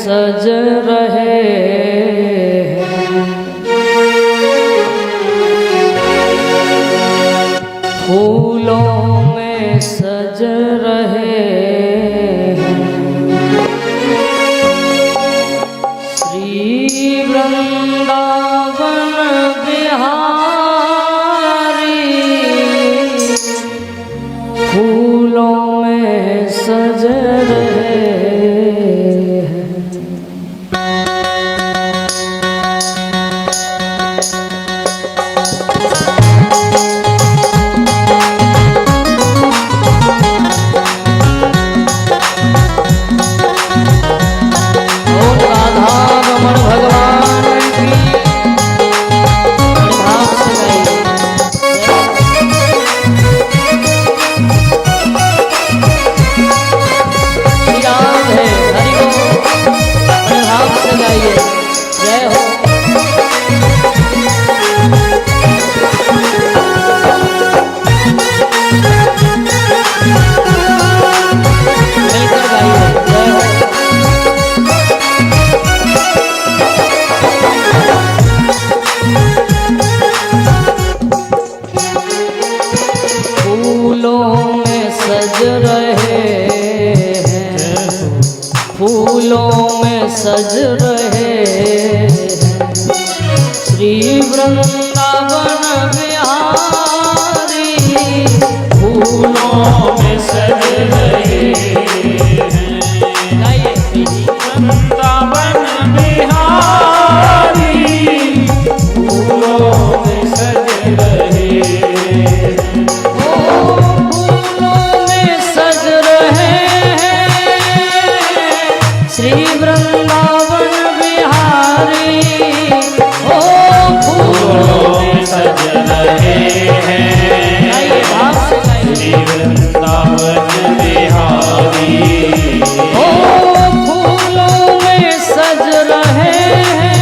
सज रहे हैं, फूलों में सज रहे हैं, श्री वृंदावन बिहारी फूलों में सज रहे हैं। फूलों में सज रहे हैं, श्री वृंदावन बिहारी फूलों में सज रहे हैं, श्री वृंदावन बिहारी फूलों में सज रहे हैं, फूलों में सज रहे श्री वृंदावन बिहारी, ओ फूलों में सज रहे हैं, श्री वृंदावन बिहारी, ओ फूलों में सज रहे हैं,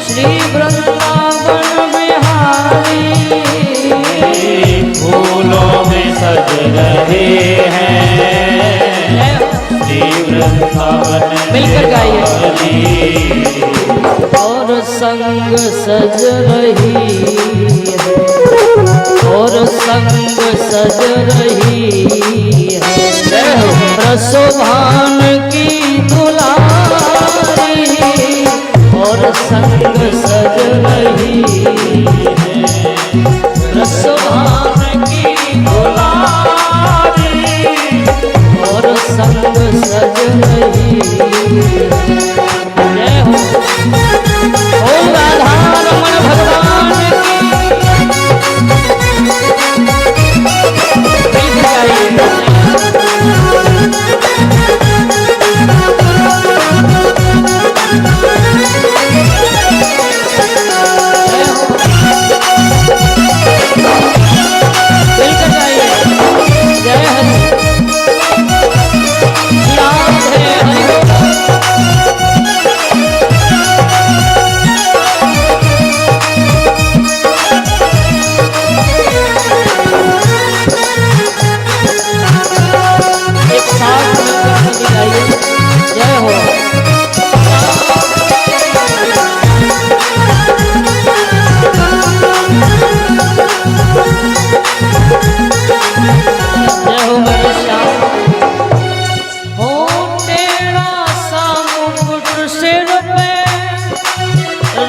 श्री वृंदावन बिहारी, फूलों में सज रहे हैं, मिलकर गाइए। और संग सज रही है, और संग सज रही है, रसोभान की दुलारी, और संग सज रही है, रसोभान की दुलारी, और संग सज रही। जय हो ओम राधा रमण भगवान की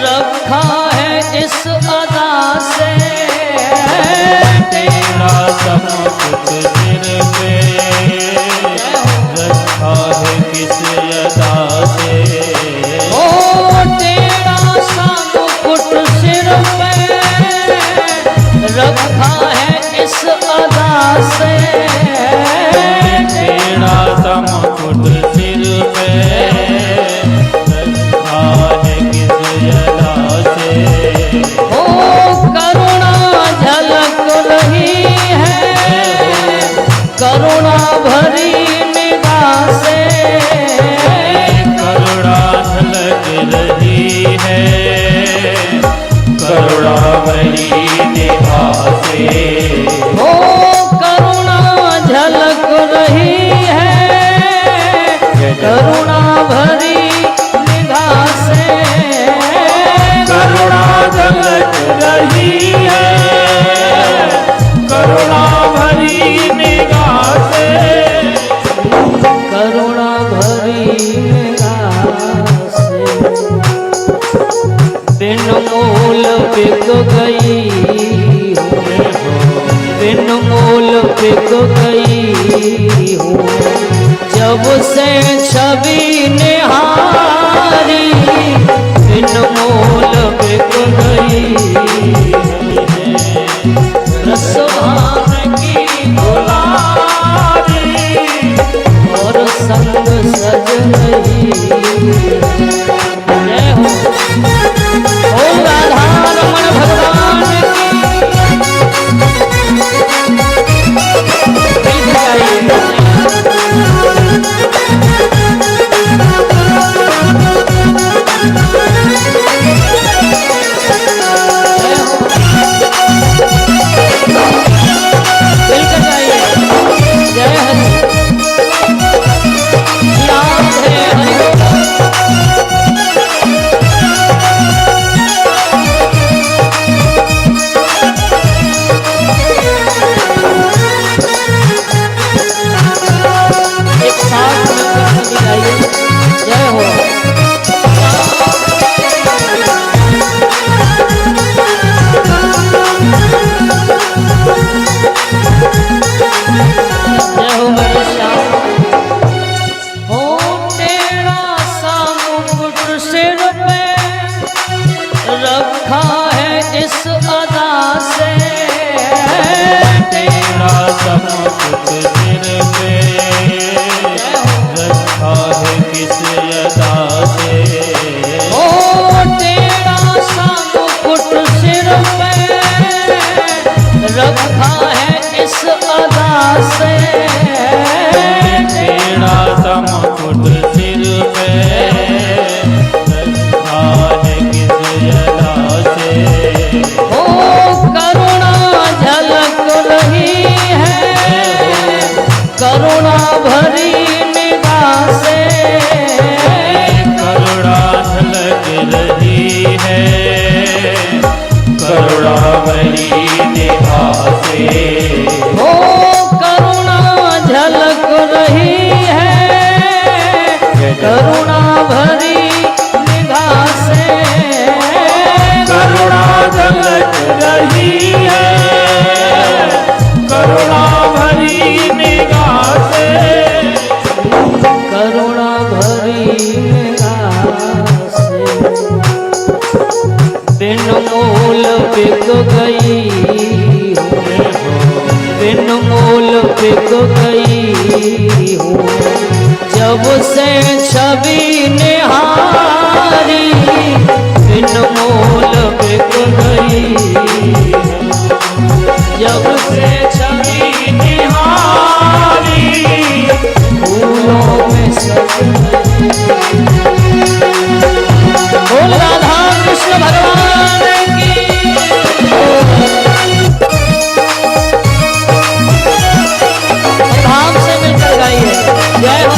रखा है इस अदा से, तेरा समुकुट सिर पे रखा है किस अदा से, ओ तेरा समुकुट सिर पे रखा है इस अदा से, तेरा समुकुट सिर पे करुणा भरी निगाह से, करुणा झलक रही है, करुणा भरी निगाह से, ओ करुणा झलक रही है, करुणा गई हूँ, जब से छवि निहारी बिन मोल बिक गई। रसभान की दुलारी और संग सज रही। जय हो ओम राधा रमण भगवान रखा है इस अदा से, तेरा समुकुट सिर पे रखा है किस अदा से। ओ तेरा समुकुट सिर पे रखा है इस अदा से। तेरा समुकुट सिर पे रखा है किस अदा से। ओ करुणा झलक रही है, करुणा भरी निगाह से। करुणा झलक रही है, करुणा भरी निगाह से। ओ करुणा झलक रही है, करुणा भरी निगाह से। करुणा झलक रही है, करुणा भरी निगाह से। करुणा भरी निगाह से बिन मोल बिक गई हूँ, बिन मोल बिक गई हूँ, जब से छवि निहारी बिन मोल बिक गई। जब से छवि निहारी फूलों में सज बोल राधा कृष्ण भगवान की। धाम से मिलकर गाइए जय हो।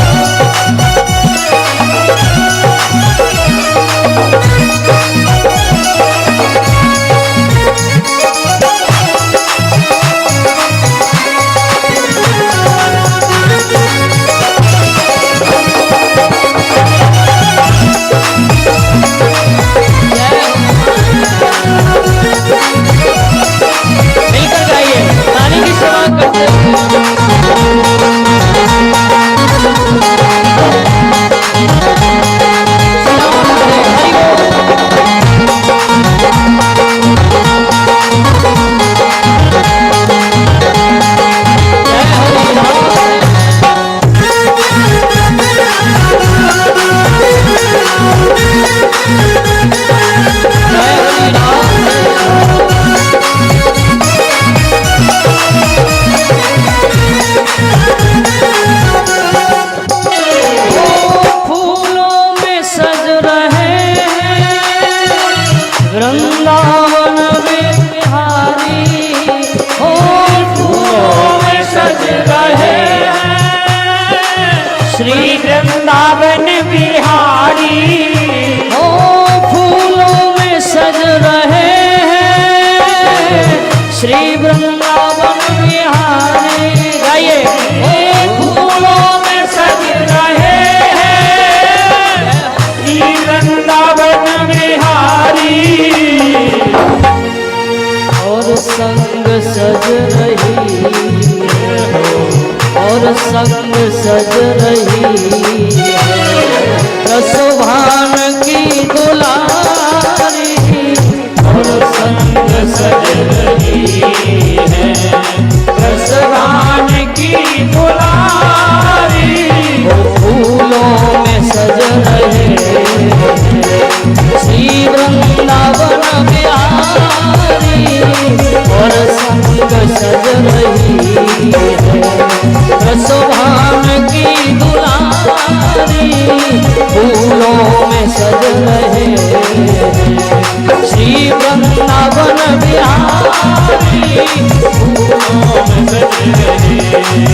संग सज रही है रसभान की दुलारी, और संग सज रही है रसभान की दुलारी। वो फूलों में सज रहे श्री वृंदावन बिहारी, और संग सज रही है रसभान की दुलारी, फूलों में सज रहे श्री वृंदावन बिहारी, फूलों में सज रहे